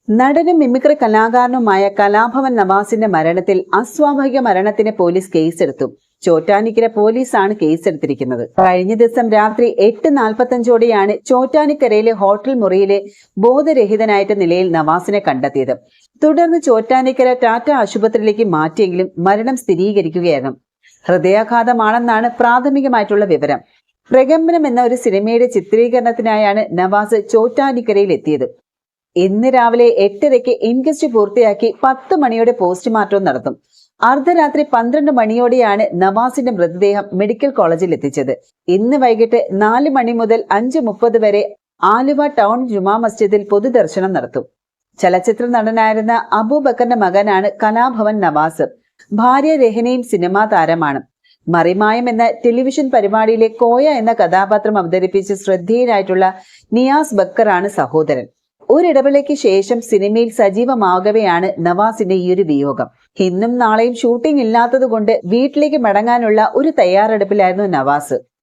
നടനും മിമിക്രി കലാകാരനുമായ കലാഭവൻ നവാസിന്റെ മരണത്തിൽ അസ്വാഭാവിക മരണത്തിന് പോലീസ് കേസെടുത്തു. ചോറ്റാനിക്കര പോലീസാണ് കേസെടുത്തിരിക്കുന്നത്. കഴിഞ്ഞ ദിവസം രാത്രി 8:45ഓടെയാണ് ചോറ്റാനിക്കരയിലെ ഹോട്ടൽ മുറിയിലെ ബോധരഹിതനായിട്ട് നിലയിൽ നവാസിനെ കണ്ടെത്തിയത്. തുടർന്ന് ചോറ്റാനിക്കര ടാറ്റ ആശുപത്രിയിലേക്ക് മാറ്റിയെങ്കിലും മരണം സ്ഥിരീകരിക്കുകയായിരുന്നു. ഹൃദയാഘാതമാണെന്നാണ് പ്രാഥമികമായിട്ടുള്ള വിവരം. പ്രകമ്പനം എന്ന ഒരു സിനിമയുടെ ചിത്രീകരണത്തിനായാണ് നവാസ് ചോറ്റാനിക്കരയിൽ എത്തിയത്. ഇന്ന് രാവിലെ 8:30 ഇൻക്വസ്റ്റ് പൂർത്തിയാക്കി 10 മണിയോടെ പോസ്റ്റ്മോർട്ടം നടത്തും. അർദ്ധരാത്രി 12 മണിയോടെയാണ് നവാസിന്റെ മൃതദേഹം മെഡിക്കൽ കോളേജിൽ എത്തിച്ചത്. ഇന്ന് വൈകിട്ട് 4 മണി മുതൽ 5:30 വരെ ആലുവ ടൗൺ ജുമാ മസ്ജിദിൽ പൊതുദർശനം നടത്തും. ചലച്ചിത്ര നടനായിരുന്ന അബൂബക്കറിന്റെ മകനാണ് കലാഭവൻ നവാസ്. ഭാര്യ രഹനയും സിനിമാ താരമാണ്. മറിമായം എന്ന ടെലിവിഷൻ പരിപാടിയിലെ കോയ എന്ന കഥാപാത്രം അവതരിപ്പിച്ച് ശ്രദ്ധേയനായിട്ടുള്ള നിയാസ് ബക്കറാണ് സഹോദരൻ. ഒരിടവേളയ്ക്ക് ശേഷം സിനിമയിൽ സജീവമാകവെയാണ് നവാസിന്റെ ഈ ഒരു വിയോഗം. ഇന്നും നാളെയും ഷൂട്ടിംഗ് ഇല്ലാത്തത് കൊണ്ട് വീട്ടിലേക്ക് മടങ്ങാനുള്ള ഒരു തയ്യാറെടുപ്പിലായിരുന്നു നവാസ്.